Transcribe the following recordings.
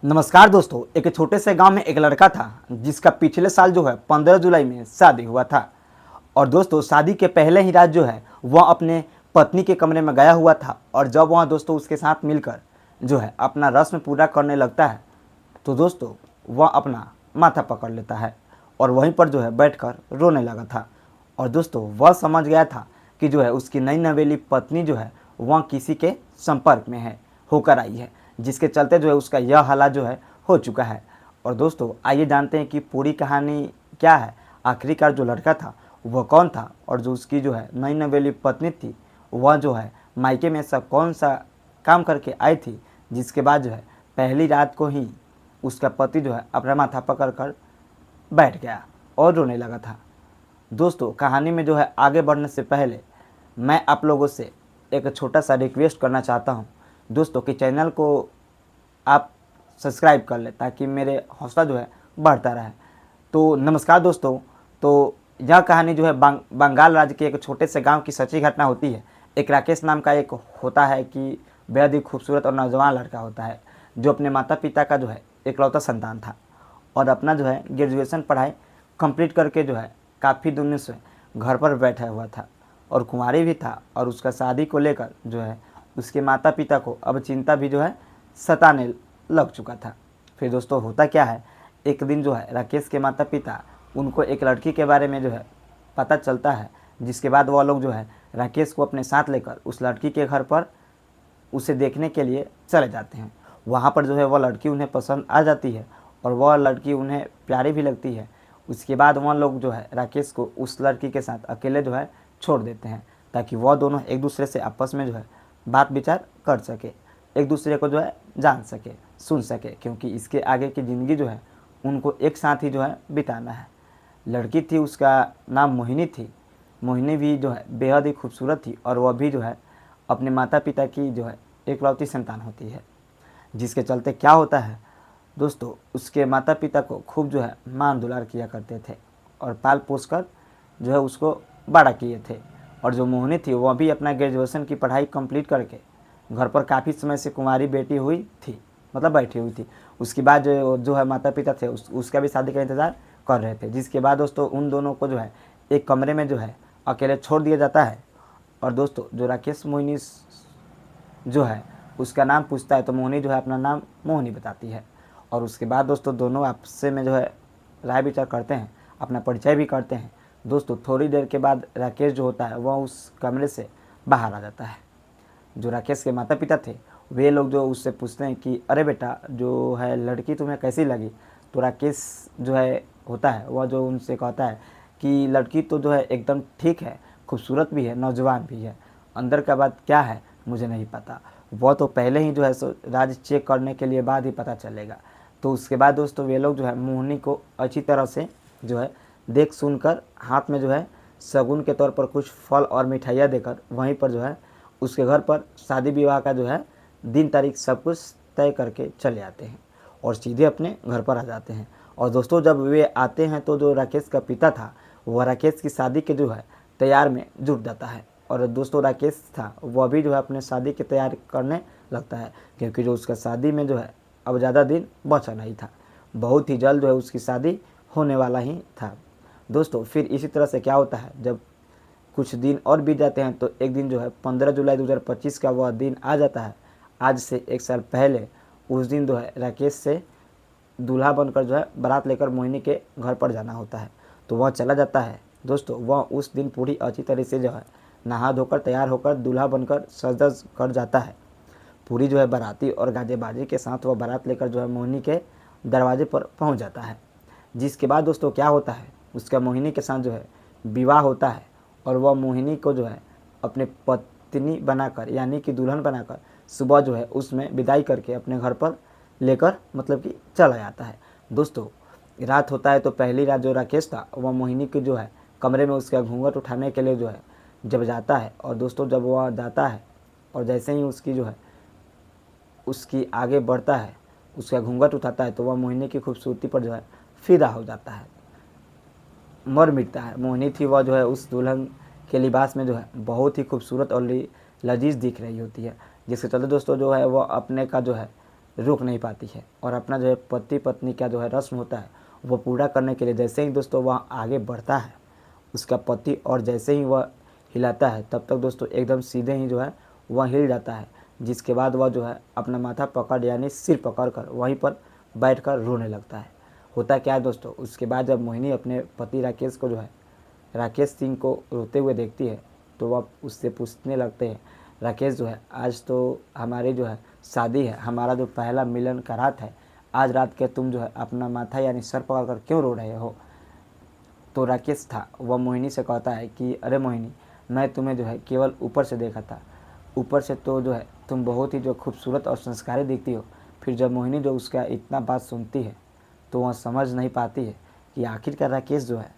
नमस्कार दोस्तों। एक छोटे से गांव में एक लड़का था जिसका पिछले साल जो है 15 जुलाई में शादी हुआ था। और दोस्तों शादी के पहले ही रात जो है वह अपने पत्नी के कमरे में गया हुआ था। और जब वह दोस्तों उसके साथ मिलकर जो है अपना रस्म पूरा करने लगता है तो दोस्तों वह अपना माथा पकड़ लेता है और वहीं पर जो है बैठकर रोने लगा था। और दोस्तों वह समझ गया था कि जो है उसकी नई नवेली पत्नी जो है वह किसी के संपर्क में है होकर आई है, जिसके चलते जो है उसका यह हालात जो है हो चुका है। और दोस्तों आइए जानते हैं कि पूरी कहानी क्या है। आखिरकार जो लड़का था वह कौन था और जो उसकी जो है नई नवेली पत्नी थी वह जो है मायके में ऐसा कौन सा काम करके आई थी जिसके बाद जो है पहली रात को ही उसका पति जो है अपना माथा पकड़ कर बैठ गया और रोने लगा था। दोस्तों कहानी में जो है आगे बढ़ने से पहले मैं आप लोगों से एक छोटा सा रिक्वेस्ट करना चाहता हूं दोस्तों कि चैनल को आप सब्सक्राइब कर लें ताकि मेरे हौसला जो है बढ़ता रहे। तो नमस्कार दोस्तों। तो यह कहानी जो है बंगाल राज्य के एक छोटे से गांव की सच्ची घटना होती है। एक राकेश नाम का एक होता है कि बेहद ही खूबसूरत और नौजवान लड़का होता है जो अपने माता पिता का जो है इकलौता संतान था और अपना जो है ग्रेजुएशन पढ़ाई कंप्लीट करके जो है काफ़ी दिनों से घर पर बैठा हुआ था और कुंवारी भी था। और उसका शादी को लेकर जो है उसके माता पिता को अब चिंता भी जो है सताने लग चुका था। फिर दोस्तों होता क्या है, एक दिन जो है राकेश के माता पिता उनको एक लड़की के बारे में जो है पता चलता है, जिसके बाद वह लोग जो है राकेश को अपने साथ लेकर उस लड़की के घर पर उसे देखने के लिए चले जाते हैं। वहाँ पर जो है वह लड़की उन्हें पसंद आ जाती है और वह लड़की उन्हें प्यारी भी लगती है। उसके बाद वह लोग जो है राकेश को उस लड़की के साथ अकेले जो है छोड़ देते हैं ताकि वह दोनों एक दूसरे से आपस में जो है बात विचार कर सके, एक दूसरे को जो है जान सके, सुन सके, क्योंकि इसके आगे की ज़िंदगी जो है उनको एक साथ ही जो है बिताना है। लड़की थी, उसका नाम मोहिनी थी। मोहिनी भी जो है बेहद ही खूबसूरत थी और वह भी जो है अपने माता पिता की जो है एकलौती संतान होती है, जिसके चलते क्या होता है दोस्तों उसके माता पिता को खूब जो है मान दुलार किया करते थे और पाल पोस कर जो है उसको बड़ा किए थे। और जो मोहिनी थी वह भी अपना ग्रेजुएशन की पढ़ाई कंप्लीट करके घर पर काफ़ी समय से कुंवारी बेटी हुई थी, मतलब बैठी हुई थी। उसके बाद जो है माता पिता थे उसका भी शादी का इंतज़ार कर रहे थे, जिसके बाद दोस्तों उन दोनों को जो है एक कमरे में जो है अकेले छोड़ दिया जाता है। और दोस्तों जो राकेश मोहिनी जो है उसका नाम पूछता है तो मोहिनी जो है अपना नाम मोहिनी बताती है। और उसके बाद दोस्तों दोनों आपस में जो है राय विचार करते हैं, अपना परिचय भी करते हैं। दोस्तों थोड़ी देर के बाद राकेश जो होता है वह उस कमरे से बाहर आ जाता है। जो राकेश के माता पिता थे वे लोग जो उससे पूछते हैं कि अरे बेटा जो है लड़की तुम्हें कैसी लगी। तो राकेश जो है होता है वह जो उनसे कहता है कि लड़की तो जो है एकदम ठीक है, खूबसूरत भी है, नौजवान भी है, अंदर का बात क्या है मुझे नहीं पता, वह तो पहले ही जो है सो राज चेक करने के लिए बाद ही पता चलेगा। तो उसके बाद दोस्तों वे लोग जो है मोहिनी को अच्छी तरह से जो है देख सुनकर हाथ में जो है शगुन के तौर पर कुछ फल और मिठाइयाँ देकर वहीं पर जो है उसके घर पर शादी विवाह का जो है दिन तारीख सब कुछ तय करके चले आते हैं और सीधे अपने घर पर आ जाते हैं। और दोस्तों जब वे आते हैं तो जो राकेश का पिता था वह राकेश की शादी के जो है तैयार में जुट जाता है। और दोस्तों राकेश था वह भी जो है अपने शादी की तैयारी करने लगता है, क्योंकि जो उसका शादी में जो है अब ज़्यादा दिन बचा नहीं था, बहुत ही जल्द जो है उसकी शादी होने वाला ही था। दोस्तों फिर इसी तरह से क्या होता है, जब कुछ दिन और बीत जाते हैं तो एक दिन जो है 15 जुलाई 2025 का वह दिन आ जाता है। आज से एक साल पहले उस दिन जो है राकेश से दूल्हा बनकर जो है बारात लेकर मोहिनी के घर पर जाना होता है। तो वह चला जाता है। दोस्तों वह उस दिन पूरी अच्छी तरह से जो है नहा धोकर तैयार होकर दूल्हा बनकर सज धज कर जाता है। पूरी जो है बाराती और गाजेबाजी के साथ वह बारात लेकर जो है मोहिनी के दरवाजे पर पहुंच जाता है। जिसके बाद दोस्तों क्या होता है, उसका मोहिनी के साथ जो है विवाह होता है और वह मोहिनी को जो है अपने पत्नी बनाकर यानी कि दुल्हन बनाकर सुबह जो है उसमें विदाई करके अपने घर पर लेकर मतलब कि चला जाता है। दोस्तों रात होता है तो पहली रात जो राकेश था वह मोहिनी के जो है कमरे में उसका घूंघट उठाने के लिए जो है जब जाता है। और दोस्तों जब वह जाता है और जैसे ही उसकी जो है उसकी आगे बढ़ता है, उसका घूंघट उठाता है तो वह मोहिनी की खूबसूरती पर जो है फिदा हो जाता है, मर मिटता है। मोहिनी थी वह जो है उस दुल्हन के लिबास में जो है बहुत ही खूबसूरत और लजीज दिख रही होती है, जिसके चलते दोस्तों जो है वह अपने का जो है रोक नहीं पाती है और अपना जो है पति पत्नी का जो है रस्म होता है वो पूरा करने के लिए जैसे ही दोस्तों वह आगे बढ़ता है उसका पति, और जैसे ही वह हिलाता है तब तक दोस्तों एकदम सीधे ही जो है वह हिल जाता है, जिसके बाद वह जो है अपना माथा पकड़ यानी सिर पकड़ कर वहीं पर बैठ कर रोने लगता है। होता क्या है दोस्तों, उसके बाद जब मोहिनी अपने पति राकेश को जो है राकेश सिंह को रोते हुए देखती है तो वह उससे पूछने लगते हैं, राकेश जो है आज तो हमारी जो है शादी है, हमारा जो पहला मिलन का रात है, आज रात के तुम जो है अपना माथा यानी सर पकड़ कर क्यों रो रहे हो। तो राकेश था वह मोहिनी से कहता है कि अरे मोहिनी, मैं तुम्हें जो है केवल ऊपर से देखा था, ऊपर से तो जो है तुम बहुत ही जो खूबसूरत और संस्कारी दिखती हो। फिर जब मोहिनी जो उसका इतना बात सुनती है तो वह समझ नहीं पाती है कि आखिरकार राकेश जो है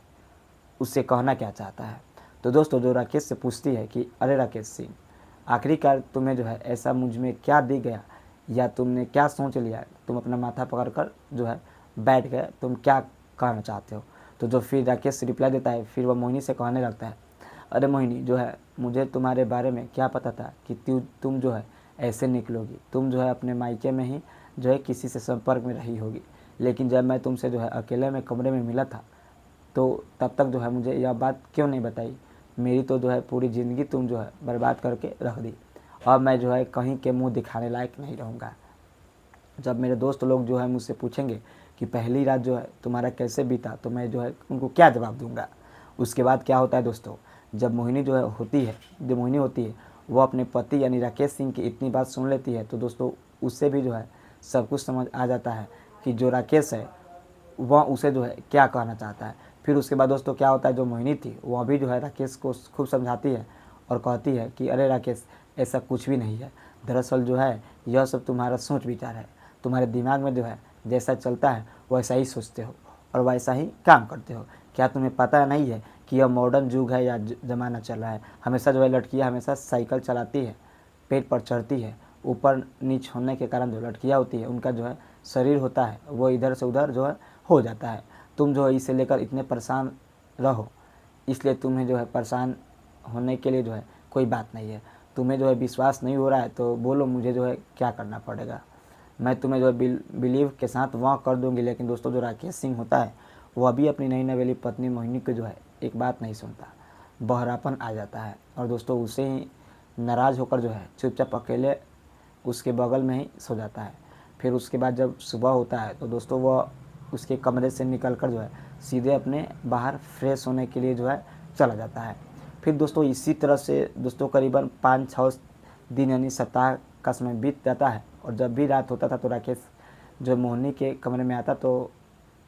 उससे कहना क्या चाहता है। तो दोस्तों जो राकेश से पूछती है कि अरे राकेश सिंह, आखिरकार तुम्हें जो है ऐसा मुझ में क्या दिख गया या तुमने क्या सोच लिया, तुम अपना माथा पकड़ कर जो है बैठ गए, तुम क्या कहना चाहते हो। तो जो फिर राकेश रिप्लाई देता है, फिर वह मोहिनी से कहने लगता है, अरे मोहिनी जो है मुझे तुम्हारे बारे में क्या पता था कि तुम जो है ऐसे निकलोगी, तुम जो है अपने मायके में ही जो है किसी से संपर्क में रही होगी, लेकिन जब मैं तुमसे जो है अकेले में कमरे में मिला था तो तब तक जो है मुझे यह बात क्यों नहीं बताई। मेरी तो जो है पूरी ज़िंदगी तुम जो है बर्बाद करके रख दी। अब मैं जो है कहीं के मुंह दिखाने लायक नहीं रहूँगा। जब मेरे दोस्त लोग जो है मुझसे पूछेंगे कि पहली रात जो है तुम्हारा कैसे बीता, तो मैं जो है उनको क्या जवाब दूंगा। उसके बाद क्या होता है दोस्तों, जब मोहिनी जो है होती है वो अपने पति यानी राकेश सिंह की इतनी बात सुन लेती है तो दोस्तों उससे भी जो है सब कुछ समझ आ जाता है कि जो राकेश है वह उसे जो है क्या कहना चाहता है। फिर उसके बाद दोस्तों क्या होता है, जो मोहिनी थी वह भी जो है राकेश को खूब समझाती है और कहती है कि अरे राकेश, ऐसा कुछ भी नहीं है, दरअसल जो है यह सब तुम्हारा सोच विचार है, तुम्हारे दिमाग में जो है जैसा चलता है वैसा ही सोचते हो और वैसा ही काम करते हो। क्या तुम्हें पता नहीं है कि यह मॉडर्न युग है या ज़माना चल रहा है। हमेशा जो है लड़कियाँ हमेशा साइकिल चलाती है, पेट पर चढ़ती है, ऊपर नीच होने के कारण जो लड़कियाँ होती है उनका जो है शरीर होता है वो इधर से उधर जो है हो जाता है। तुम जो है इसे लेकर इतने परेशान रहो, इसलिए तुम्हें जो है परेशान होने के लिए जो है कोई बात नहीं है। तुम्हें जो है विश्वास नहीं हो रहा है तो बोलो, मुझे जो है क्या करना पड़ेगा, मैं तुम्हें जो है बिलीव के साथ वहाँ कर दूंगी। लेकिन दोस्तों जो राकेश सिंह होता है वो अभी अपनी नई नवेली पत्नी मोहिनी को जो है एक बात नहीं सुनता, बहरापन आ जाता है और दोस्तों उसे ही नाराज़ होकर जो है चुपचाप अकेले उसके बगल में ही सो जाता है। फिर उसके बाद जब सुबह होता है तो दोस्तों वह उसके कमरे से निकलकर जो है सीधे अपने बाहर फ्रेश होने के लिए जो है चला जाता है। फिर दोस्तों इसी तरह से दोस्तों करीबन 5-6 दिन यानी सप्ताह का समय बीत जाता है और जब भी रात होता था तो राकेश जो मोहिनी के कमरे में आता तो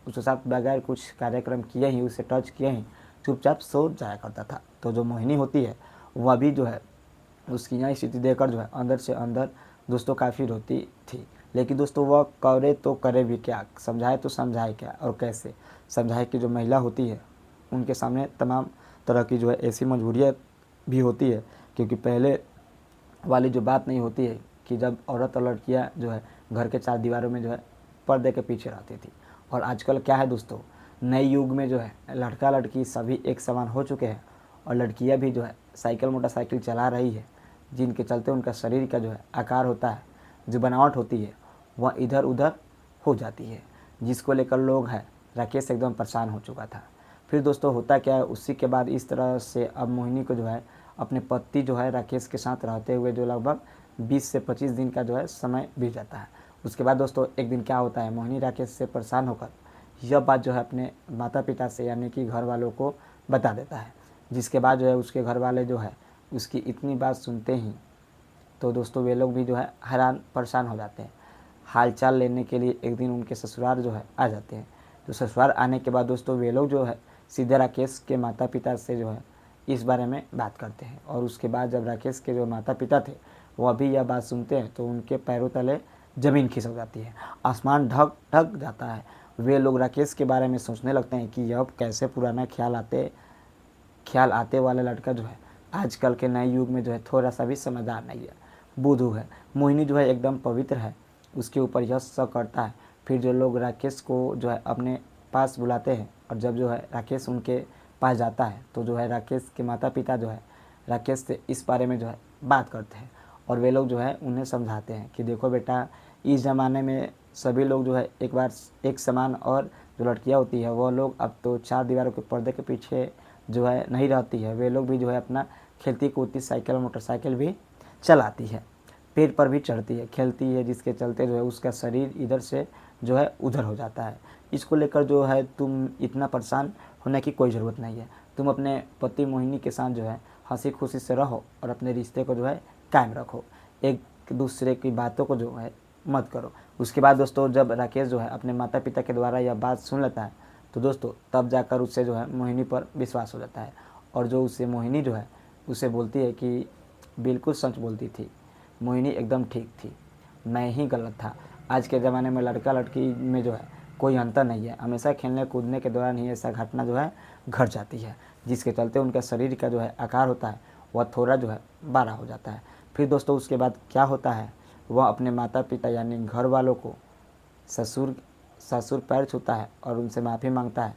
उसके साथ बगैर कुछ कार्यक्रम किए ही, उसे टच किए ही चुपचाप सो जाया करता था। तो जो मोहिनी होती है वह भी जो है उसकी यह स्थिति देखकर जो है अंदर से अंदर दोस्तों काफ़ी रोती थी। लेकिन दोस्तों वह करे तो करे भी क्या, समझाए तो समझाए क्या और कैसे समझाए कि जो महिला होती है उनके सामने तमाम तरह की जो है ऐसी मजबूरियाँ भी होती है, क्योंकि पहले वाली जो बात नहीं होती है कि जब औरत और लड़कियाँ जो है घर के 4 दीवारों में जो है पर्दे के पीछे रहती थी। और आजकल क्या है दोस्तों, नए युग में जो है लड़का लड़की सभी एक समान हो चुके हैं और लड़कियाँ भी जो है साइकिल मोटरसाइकिल चला रही है, जिनके चलते उनका शरीर का जो है आकार होता है, जो बनावट होती है वह इधर उधर हो जाती है, जिसको लेकर लोग हैं राकेश एकदम परेशान हो चुका था। फिर दोस्तों होता क्या है, उसी के बाद इस तरह से अब मोहिनी को जो है अपने पति जो है राकेश के साथ रहते हुए जो लगभग 20 से 25 दिन का जो है समय बीत जाता है। उसके बाद दोस्तों एक दिन क्या होता है, मोहिनी राकेश से परेशान होकर यह बात जो है अपने माता पिता से यानी कि घर वालों को बता देता है, जिसके बाद जो है उसके घर वाले जो है उसकी इतनी बात सुनते ही तो दोस्तों वे लोग भी जो है हैरान परेशान हो जाते हैं। हालचाल लेने के लिए एक दिन उनके ससुराल जो है आ जाते हैं। तो ससुराल आने के बाद दोस्तों वे लोग जो है सीधे राकेश के माता पिता से जो है इस बारे में बात करते हैं और उसके बाद जब राकेश के जो माता पिता थे वो भी यह बात सुनते हैं तो उनके पैरों तले ज़मीन खिसक जाती है, आसमान ढक ढक जाता है। वे लोग राकेश के बारे में सोचने लगते हैं कि यह कैसे पुराना ख्याल आते वाला लड़का जो है आजकल के नए युग में जो है थोड़ा सा भी समझदार नहीं है, बुद्धू है। मोहिनी जो है एकदम पवित्र है, उसके ऊपर यह शक करता है। फिर जो लोग राकेश को जो है अपने पास बुलाते हैं और जब जो है राकेश उनके पास जाता है तो जो है राकेश के माता पिता जो है राकेश से इस बारे में जो है बात करते हैं और वे लोग जो है उन्हें समझाते हैं कि देखो बेटा, इस ज़माने में सभी लोग जो है एक बार एक समान, और जो लड़कियां होती है वो लोग अब तो चार दीवारों के पर्दे के पीछे जो है नहीं रहती है, वे लोग भी जो है अपना खेलती कूदती साइकिल मोटरसाइकिल भी चलाती है, पेड़ पर भी चढ़ती है, खेलती है, जिसके चलते जो है उसका शरीर इधर से जो है उधर हो जाता है। इसको लेकर जो है तुम इतना परेशान होने की कोई ज़रूरत नहीं है। तुम अपने पति मोहिनी के साथ जो है हंसी खुशी से रहो और अपने रिश्ते को जो है कायम रखो, एक दूसरे की बातों को जो है मत करो। उसके बाद दोस्तों जब राकेश जो है अपने माता पिता के द्वारा यह बात सुन लेता है तो दोस्तों तब जाकर उससे जो है मोहिनी पर विश्वास हो जाता है, और जो उससे मोहिनी जो है उसे बोलती है कि बिल्कुल सच बोलती थी, मोहिनी एकदम ठीक थी, मैं ही गलत था। आज के ज़माने में लड़का लड़की में जो है कोई अंतर नहीं है, हमेशा खेलने कूदने के दौरान ही ऐसा घटना जो है घट जाती है, जिसके चलते उनका शरीर का जो है आकार होता है वह थोड़ा जो है बड़ा हो जाता है। फिर दोस्तों उसके बाद क्या होता है, वह अपने माता पिता यानी घर वालों को ससुर पैर छूता है और उनसे माफ़ी मांगता है,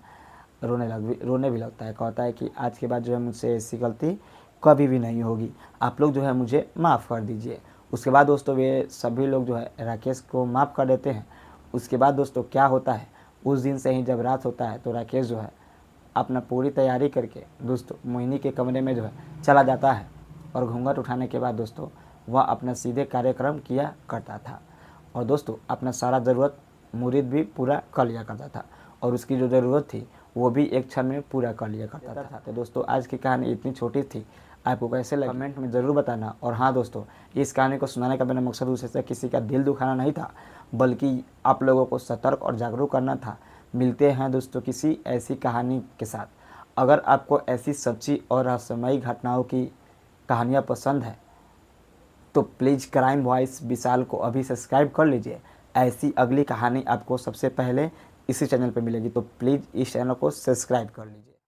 रोने भी लगता है, कहता है कि आज के बाद जो है मुझसे ऐसी गलती कभी भी नहीं होगी, आप लोग जो है मुझे माफ़ कर दीजिए। उसके बाद दोस्तों वे सभी लोग जो है राकेश को माफ़ कर देते हैं। उसके बाद दोस्तों क्या होता है, उस दिन से ही जब रात होता है तो राकेश जो है अपना पूरी तैयारी करके दोस्तों मोहिनी के कमरे में जो है चला जाता है, और घूंघट उठाने के बाद दोस्तों वह अपना सीधे कार्यक्रम किया करता था, और दोस्तों अपना सारा ज़रूरत मुरीद भी पूरा कर लिया करता था, और उसकी जो ज़रूरत थी वो भी एक क्षण में पूरा कर लिया करता था। तो दोस्तों आज की कहानी इतनी छोटी थी, आपको कैसे लगी कमेंट में ज़रूर बताना। और हाँ दोस्तों, इस कहानी को सुनाने का मेरा मकसद उसे किसी का दिल दुखाना नहीं था, बल्कि आप लोगों को सतर्क और जागरूक करना था। मिलते हैं दोस्तों किसी ऐसी कहानी के साथ। अगर आपको ऐसी सच्ची और रहस्यमयी घटनाओं की कहानियाँ पसंद है तो प्लीज़ क्राइम वॉइस विशाल को अभी सब्सक्राइब कर लीजिए। ऐसी अगली कहानी आपको सबसे पहले इसी चैनल पर मिलेगी, तो प्लीज़ इस चैनल को सब्सक्राइब कर लीजिए।